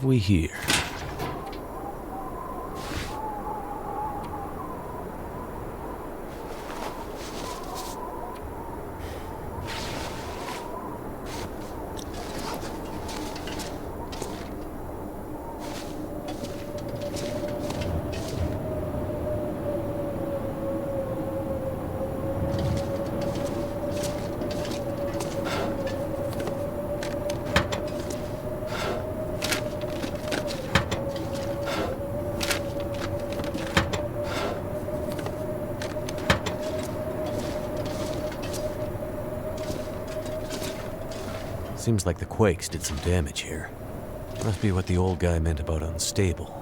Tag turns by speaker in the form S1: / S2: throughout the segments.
S1: we here? Seems like the quakes did some damage here. Must be what the old guy meant about unstable.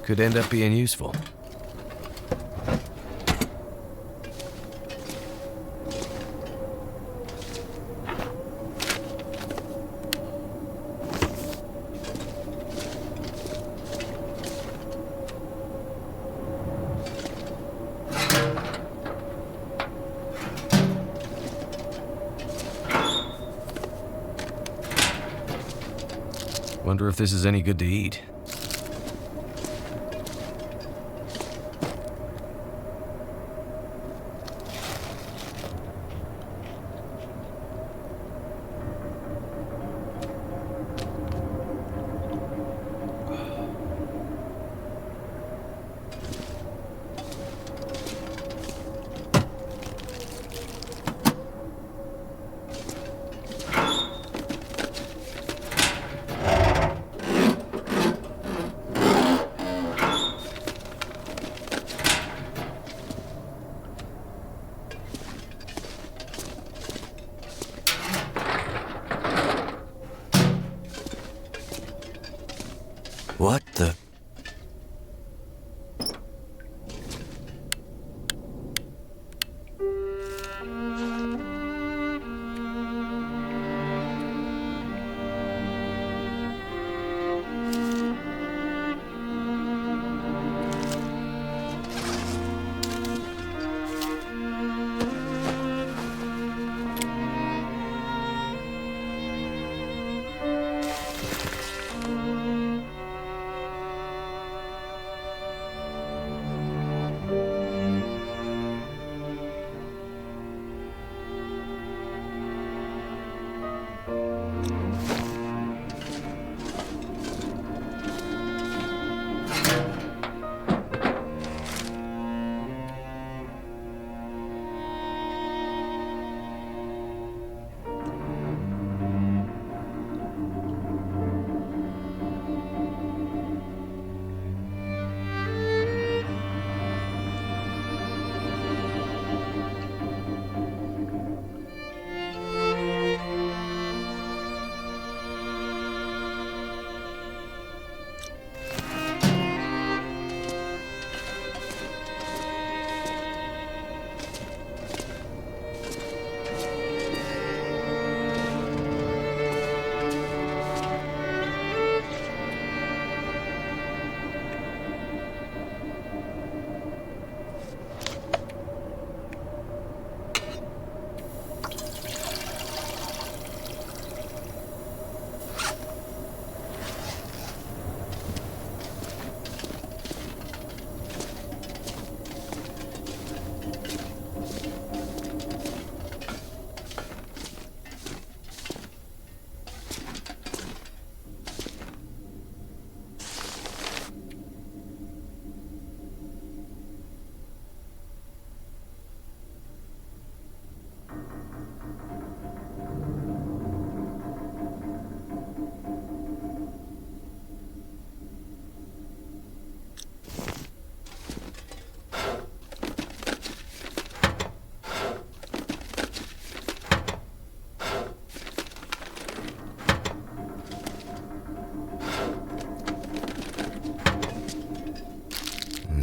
S1: Could end up being useful. Wonder if this is any good to eat.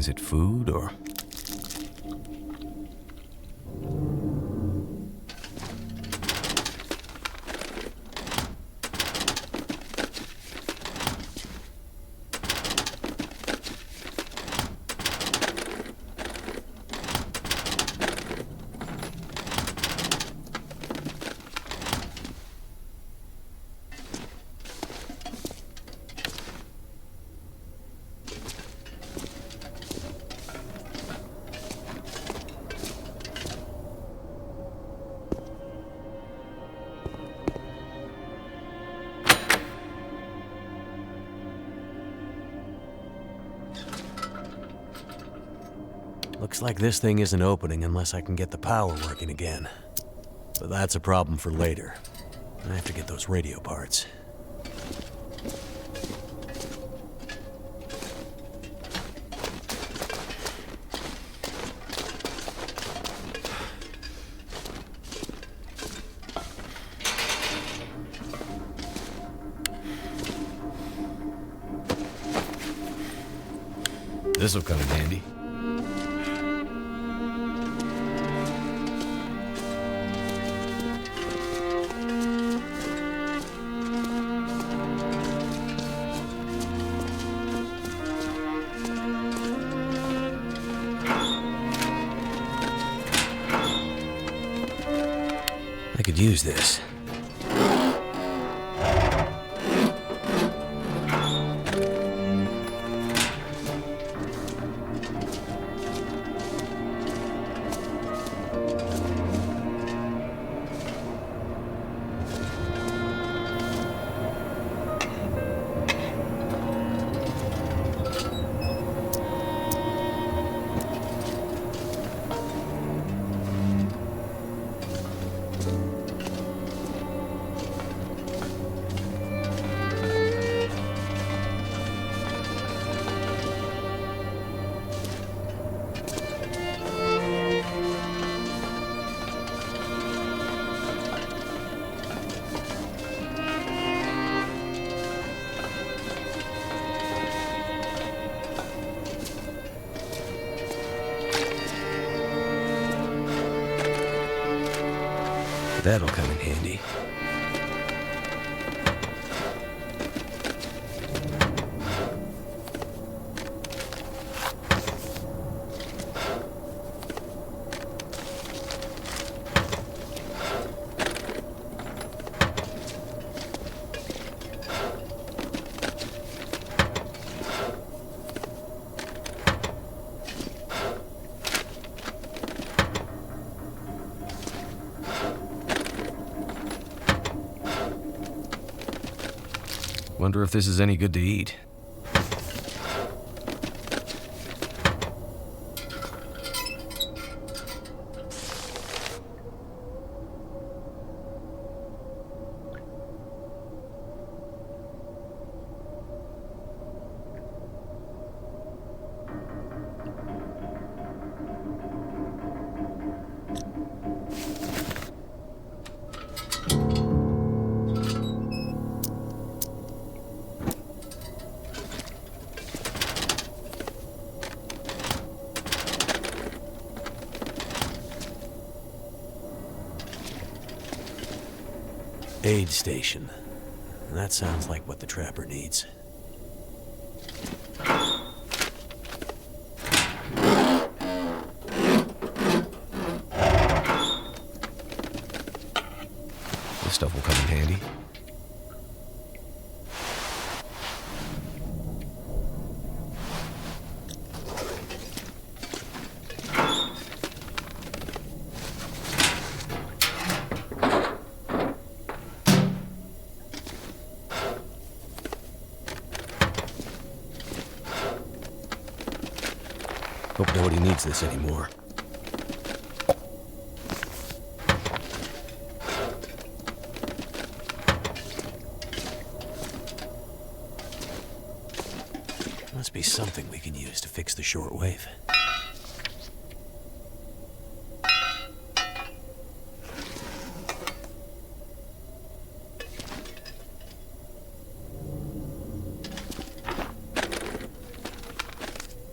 S2: Is it food or...
S1: Looks like this thing isn't opening unless I can get the power working again. But that's a problem for later. I have to get those radio parts.
S2: This'll come in handy.
S1: I could use this. That'll come in handy.
S2: Wonder if this is any good to eat. Aid station. That sounds like what the trapper needs. This stuff will come in handy.
S1: Hope nobody needs this anymore. Must be something we can use to fix the shortwave.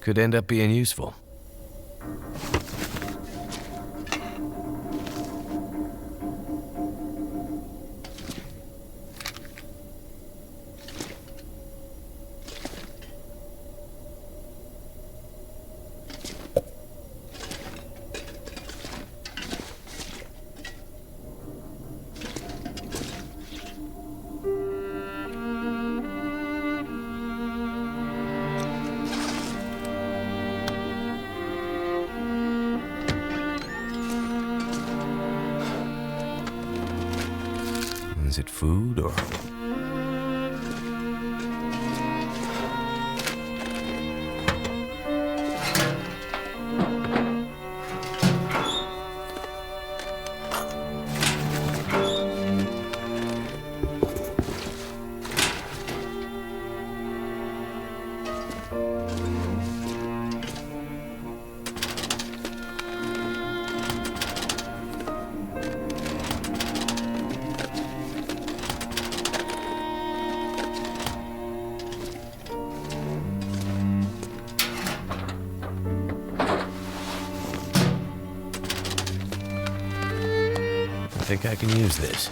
S2: Could end up being useful. Is it food or... I think I can use this.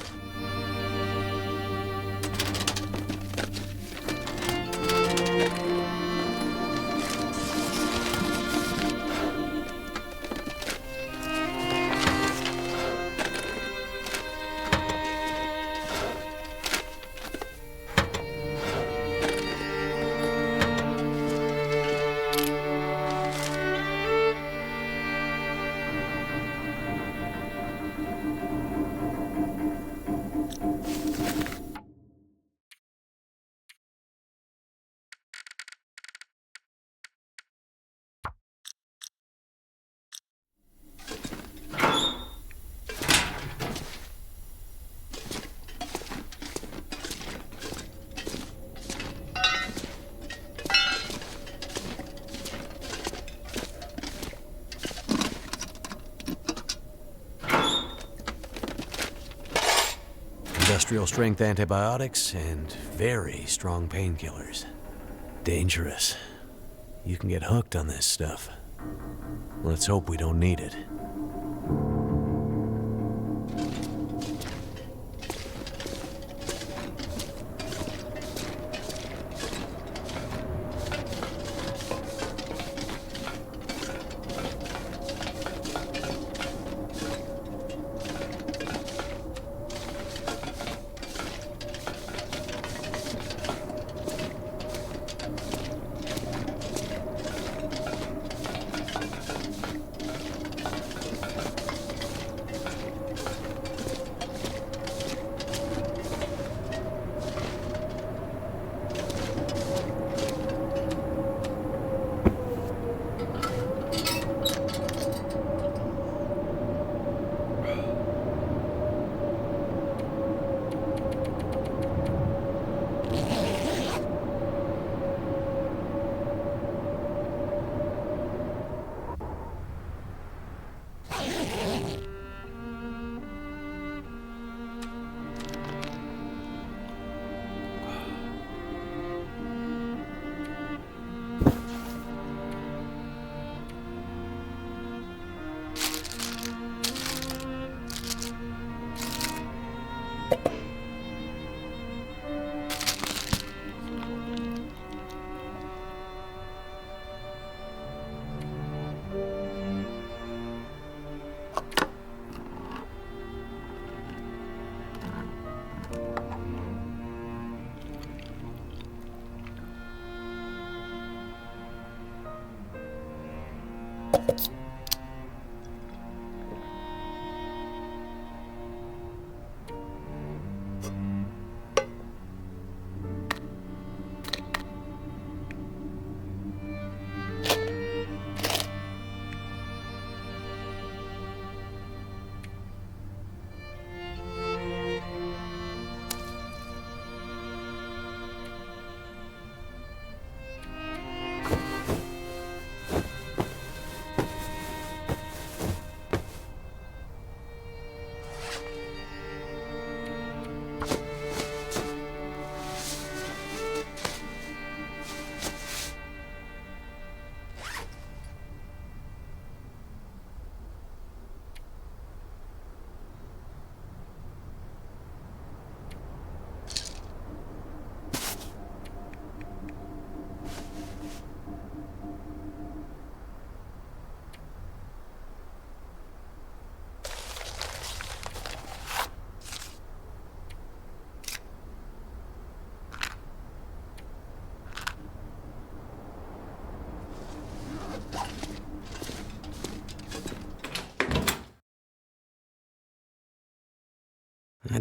S2: Industrial strength antibiotics and very strong painkillers. Dangerous. You can get hooked on this stuff. Let's hope we don't need it.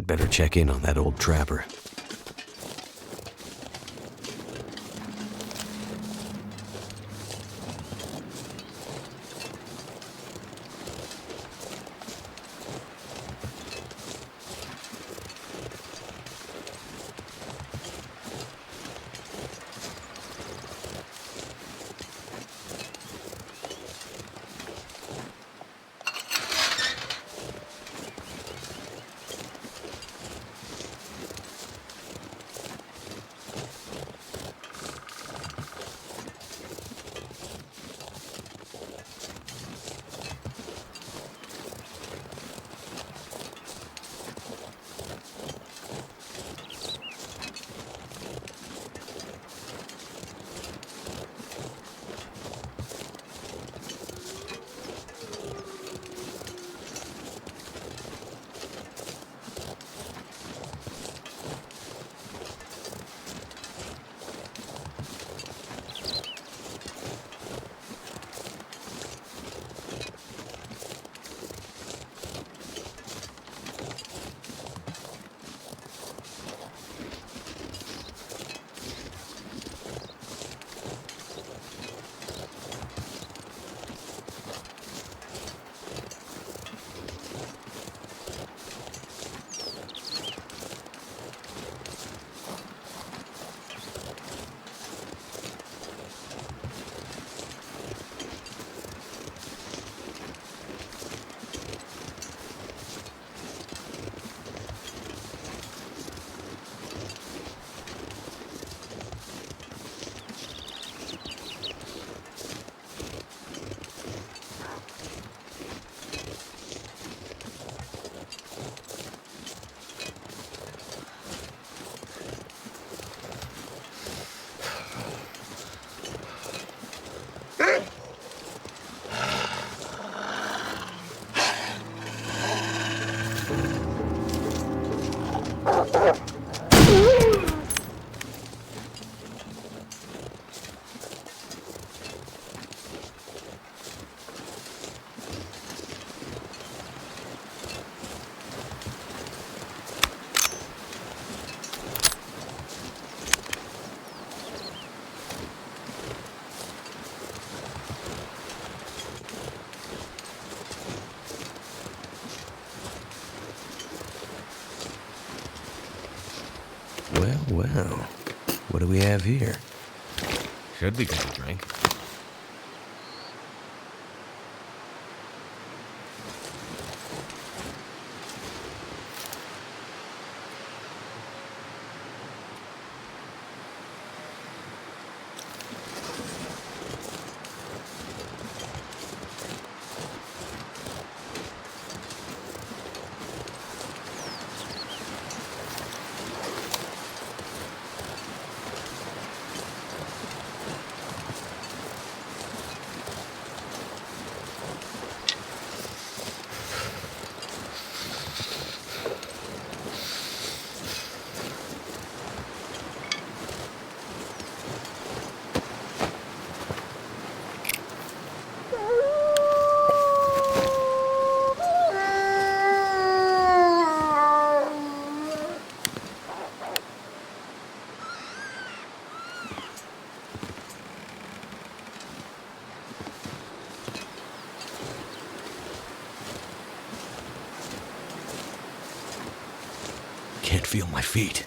S1: I'd better check in on that old trapper. Well, what do we have here?
S2: Should be good to drink.
S1: Can't feel my feet.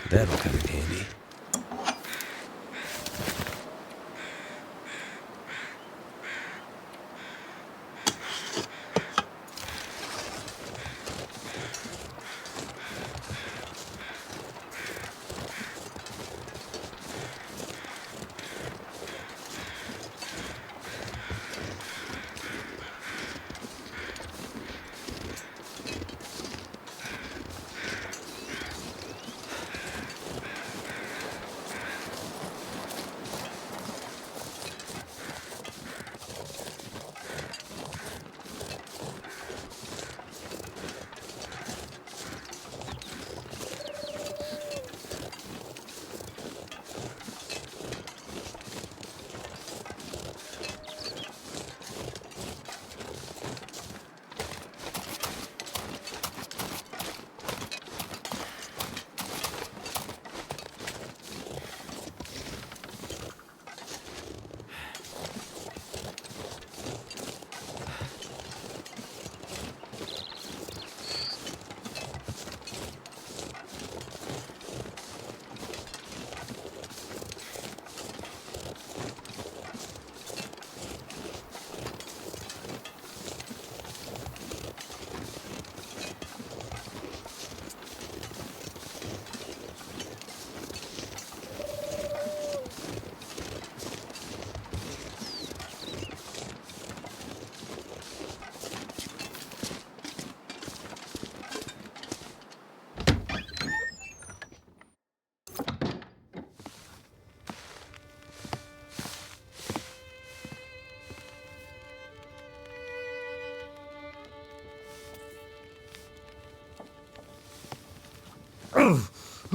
S1: That'll come in handy.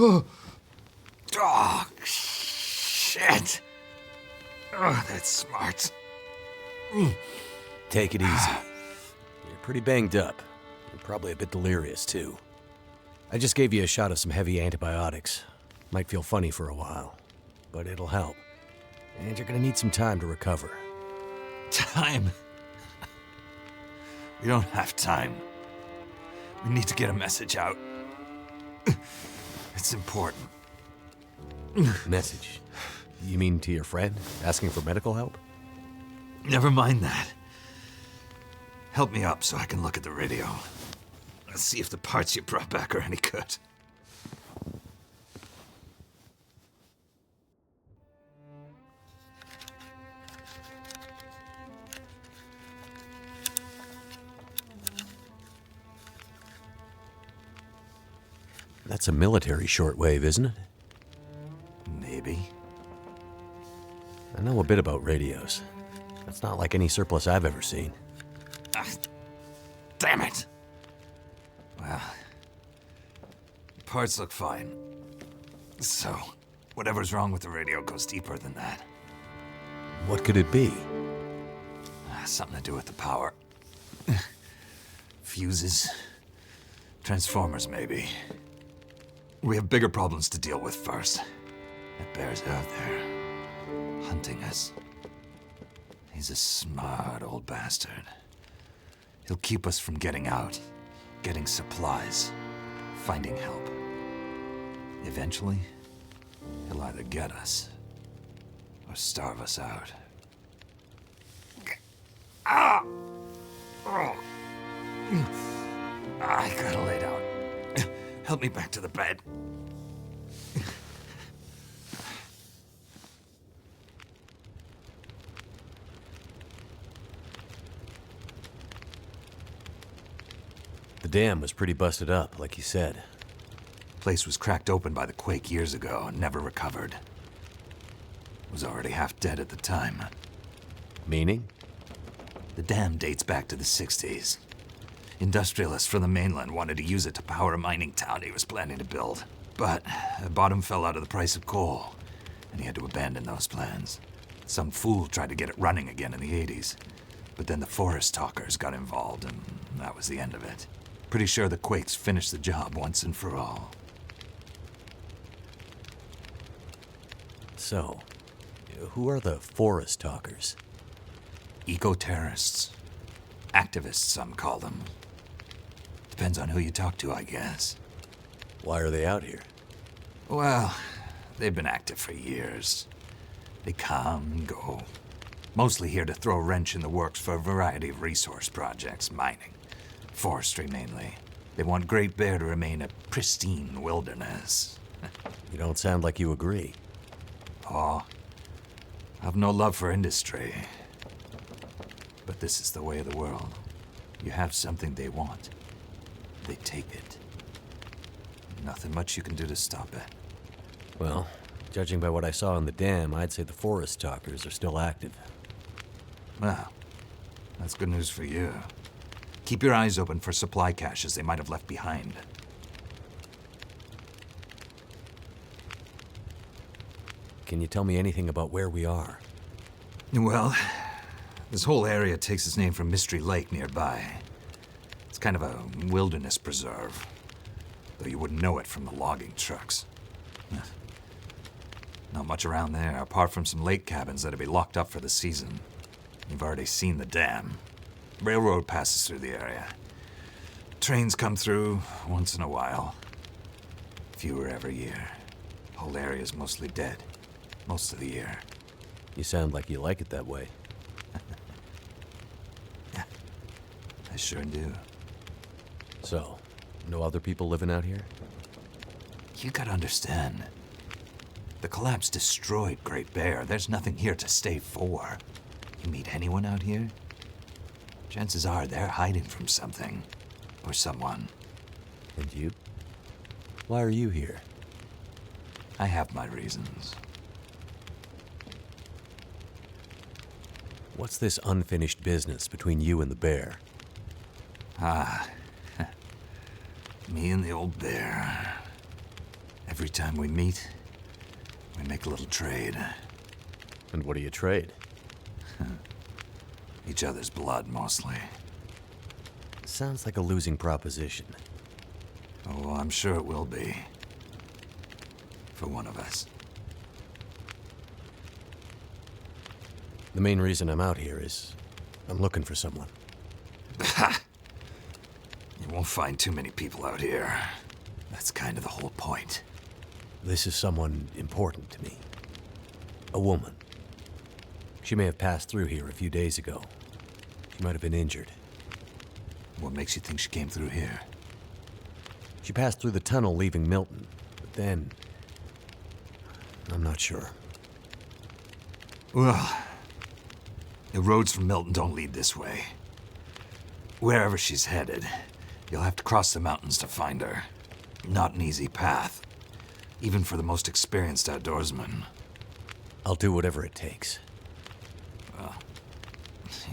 S3: Oh, shit. Oh, that's smart.
S1: Take it easy. You're pretty banged up. You're probably a bit delirious, too. I just gave you a shot of some heavy antibiotics. Might feel funny for a while, but it'll help. And you're gonna need some time to recover.
S3: Time? We don't have time. We need to get a message out. It's important.
S1: Message? You mean to your friend, asking for medical help?
S3: Never mind that. Help me up so I can look at the radio. Let's see if the parts you brought back are any good.
S1: That's a military shortwave, isn't it?
S3: Maybe.
S1: I know a bit about radios. It's not like any surplus I've ever seen.
S3: Ah, damn it! Well, the parts look fine. So, whatever's wrong with the radio goes deeper than that.
S1: What could it be?
S3: Something to do with the power. Fuses. Transformers, maybe. We have bigger problems to deal with first. That bear's out there, hunting us. He's a smart old bastard. He'll keep us from getting out, getting supplies, finding help. Eventually, he'll either get us or starve us out. Ah! Oh. I gotta lay down. Help me back to the bed.
S1: The dam was pretty busted up, like you said.
S3: Place was cracked open by the quake years ago and never recovered. Was already half dead at the time.
S1: Meaning?
S3: The dam dates back to the 60s. Industrialists from the mainland wanted to use it to power a mining town he was planning to build. But the bottom fell out of the price of coal, and he had to abandon those plans. Some fool tried to get it running again in the 80s. But then the forest talkers got involved, and that was the end of it. Pretty sure the quakes finished the job once and for all.
S1: So, who are the forest talkers?
S3: Eco-terrorists. Activists, some call them. Depends on who you talk to, I guess.
S1: Why are they out here?
S3: Well, they've been active for years. They come and go. Mostly here to throw a wrench in the works for a variety of resource projects, mining, forestry mainly. They want Great Bear to remain a pristine wilderness.
S2: You don't sound like you agree.
S3: Oh, I've no love for industry. But this is the way of the world. You have something they want. They take it. Nothing much you can do to stop it.
S2: Well, judging by what I saw in the dam, I'd say the forest talkers are still active.
S3: Well, that's good news for you. Keep your eyes open for supply caches they might have left behind.
S2: Can you tell me anything about where we are?
S3: Well, this whole area takes its name from Mystery Lake nearby. It's kind of a wilderness preserve, though you wouldn't know it from the logging trucks. Not much around there, apart from some lake cabins that'll be locked up for the season. You've already seen the dam. Railroad passes through the area. Trains come through once in a while. Fewer every year. Whole area's mostly dead. Most of the year.
S2: You sound like you like it that way.
S3: Yeah, I sure do.
S2: So, no other people living out here?
S3: You gotta understand. The collapse destroyed Great Bear. There's nothing here to stay for. You meet anyone out here? Chances are they're hiding from something. Or someone.
S2: And you? Why are you here?
S3: I have my reasons.
S2: What's this unfinished business between you and the bear?
S3: Me and the old bear. Every time we meet, we make a little trade.
S2: And what do you trade?
S3: Each other's blood, mostly.
S2: Sounds like a losing proposition.
S3: Oh, I'm sure it will be. For one of us.
S2: The main reason I'm out here is I'm looking for someone.
S3: You won't find too many people out here. That's kind of the whole point.
S2: This is someone important to me. A woman. She may have passed through here a few days ago. She might have been injured.
S3: What makes you think she came through here?
S2: She passed through the tunnel leaving Milton, but then... I'm not sure.
S3: Well, the roads from Milton don't lead this way. Wherever she's headed, you'll have to cross the mountains to find her. Not an easy path, even for the most experienced outdoorsman.
S2: I'll do whatever it takes.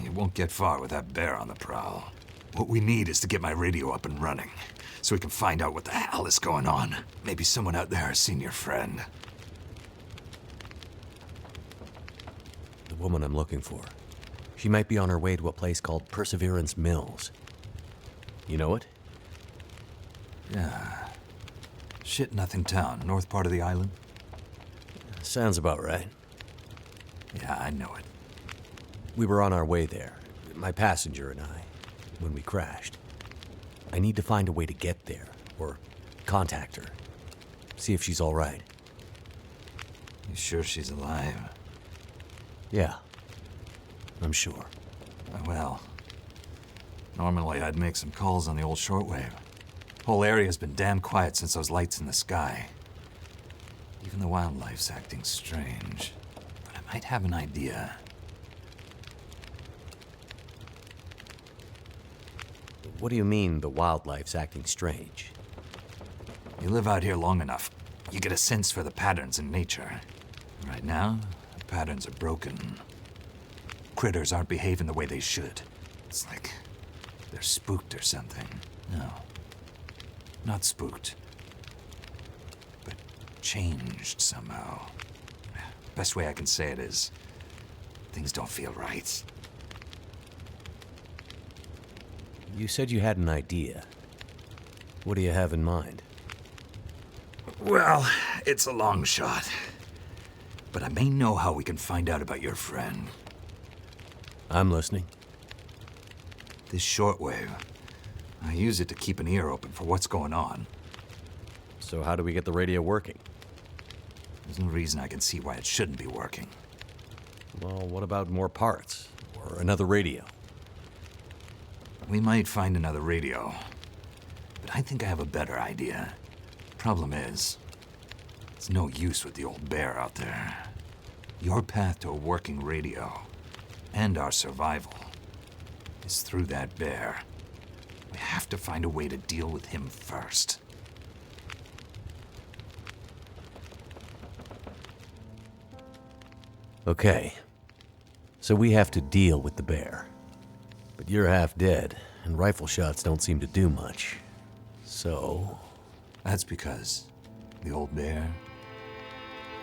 S3: You won't get far with that bear on the prowl. What we need is to get my radio up and running, so we can find out what the hell is going on. Maybe someone out there has seen your friend.
S2: The woman I'm looking for. She might be on her way to a place called Perseverance Mills. You know it?
S3: Yeah. Shit Nothing Town, north part of the island.
S2: Sounds about right.
S3: Yeah, I know it.
S2: We were on our way there, my passenger and I, when we crashed. I need to find a way to get there, or contact her. See if she's all right.
S3: You sure she's alive?
S2: Yeah, I'm sure.
S3: Well, normally I'd make some calls on the old shortwave. Whole area's been damn quiet since those lights in the sky. Even the wildlife's acting strange. But I might have an idea.
S2: What do you mean the wildlife's acting strange?
S3: You live out here long enough, you get a sense for the patterns in nature. Right now, the patterns are broken. Critters aren't behaving the way they should. It's like they're spooked or something. No, not spooked, but changed somehow. Best way I can say it is, things don't feel right.
S2: You said you had an idea. What do you have in mind?
S3: Well, it's a long shot. But I may know how we can find out about your friend.
S2: I'm listening.
S3: This shortwave, I use it to keep an ear open for what's going on.
S2: So how do we get the radio working?
S3: There's no reason I can see why it shouldn't be working.
S1: Well, what about more parts? Or another radio?
S3: We might find another radio, but I think I have a better idea. Problem is, it's no use with the old bear out there. Your path to a working radio, and our survival, is through that bear. We have to find a way to deal with him first.
S1: Okay. So we have to deal with the bear. But you're half dead, and rifle shots don't seem to do much. So...
S3: That's because the old bear,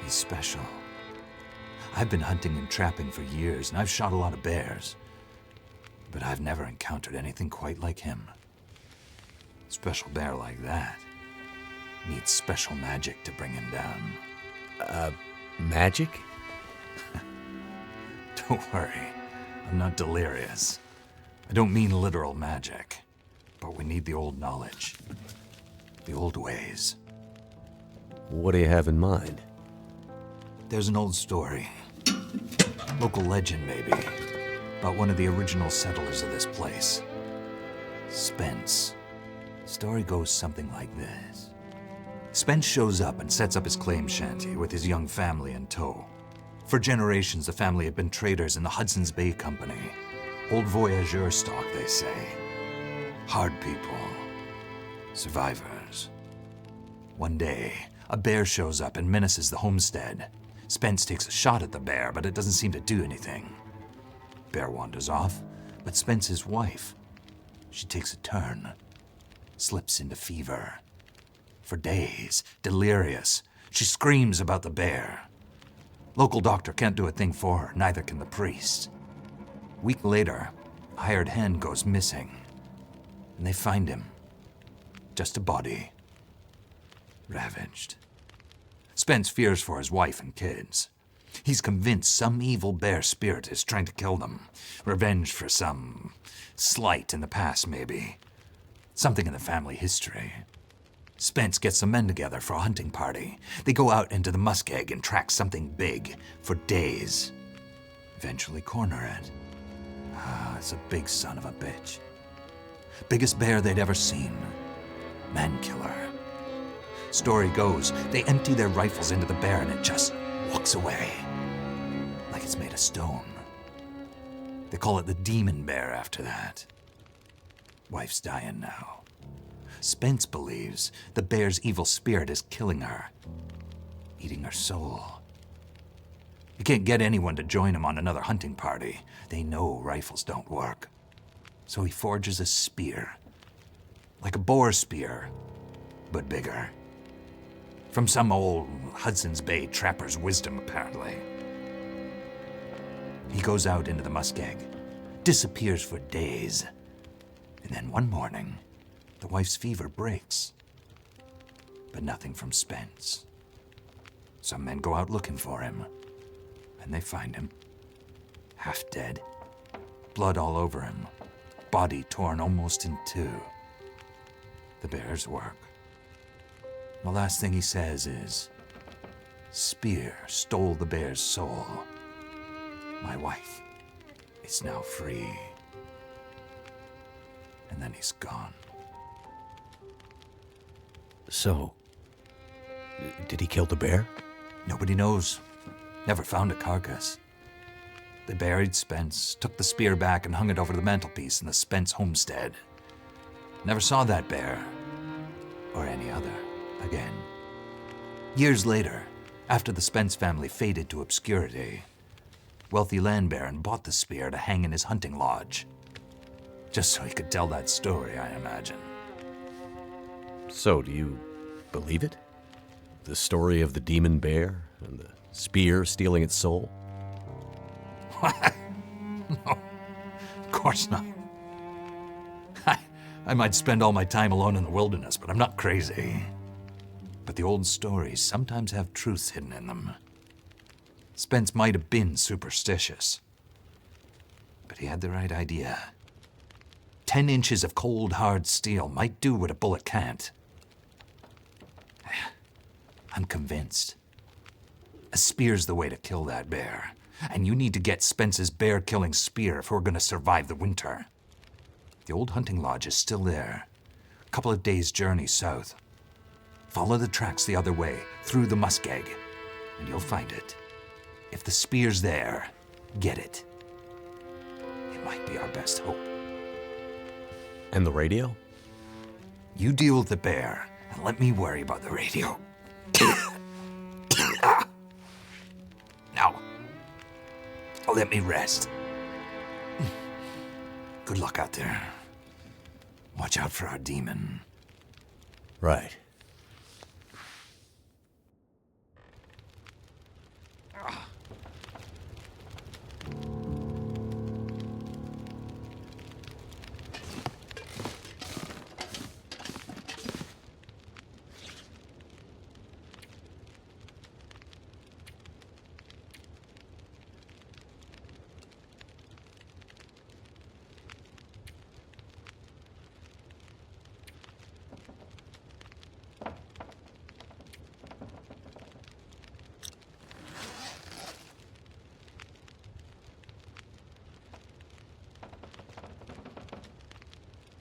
S3: he's special. I've been hunting and trapping for years, and I've shot a lot of bears. But I've never encountered anything quite like him. Special bear like that needs special magic to bring him down.
S1: Magic?
S3: Don't worry, I'm not delirious. I don't mean literal magic, but we need the old knowledge, the old ways.
S1: What do you have in mind?
S3: There's an old story, local legend maybe, about one of the original settlers of this place, Spence. Story goes something like this. Spence shows up and sets up his claim shanty with his young family in tow. For generations, the family had been traders in the Hudson's Bay Company. Old voyageur stock, they say. Hard people. Survivors. One day, a bear shows up and menaces the homestead. Spence takes a shot at the bear, but it doesn't seem to do anything. Bear wanders off, but Spence's wife, she takes a turn. Slips into fever. For days, delirious, she screams about the bear. Local doctor can't do a thing for her, neither can the priest. Week later, a hired hand goes missing, and they find him. Just a body. Ravaged. Spence fears for his wife and kids. He's convinced some evil bear spirit is trying to kill them. Revenge for some slight in the past, maybe. Something in the family history. Spence gets some men together for a hunting party. They go out into the muskeg and track something big for days. Eventually corner it. It's a big son of a bitch. Biggest bear they'd ever seen. Man killer. Story goes, they empty their rifles into the bear and it just walks away. Like it's made of stone. They call it the demon bear after that. Wife's dying now. Spence believes the bear's evil spirit is killing her, eating her soul. He can't get anyone to join him on another hunting party. They know rifles don't work. So he forges a spear, like a boar spear, but bigger. From some old Hudson's Bay trapper's wisdom, apparently. He goes out into the muskeg, disappears for days, and then one morning, the wife's fever breaks. But nothing from Spence. Some men go out looking for him, and they find him. Half dead, blood all over him, body torn almost in two. The bear's work. The last thing he says is, "Spear stole the bear's soul. My wife is now free." And then he's gone.
S1: So, did he kill the bear?
S3: Nobody knows. Never found a carcass. They buried Spence, took the spear back and hung it over the mantelpiece in the Spence homestead. Never saw that bear, or any other, again. Years later, after the Spence family faded to obscurity, wealthy land baron bought the spear to hang in his hunting lodge. Just so he could tell that story, I imagine.
S1: So, do you believe it? The story of the demon bear and the spear stealing its soul?
S3: What? No, of course not. I might spend all my time alone in the wilderness, but I'm not crazy. But the old stories sometimes have truths hidden in them. Spence might have been superstitious, but he had the right idea. 10 inches of cold, hard steel might do what a bullet can't. I'm convinced. A spear's the way to kill that bear. And you need to get Spence's bear-killing spear if we're gonna survive the winter. The old hunting lodge is still there. A couple of days' journey south. Follow the tracks the other way, through the muskeg, and you'll find it. If the spear's there, get it. It might be our best hope.
S2: And the radio?
S3: You deal with the bear, and let me worry about the radio. Now, let me rest. Good luck out there. Watch out for our demon.
S2: Right.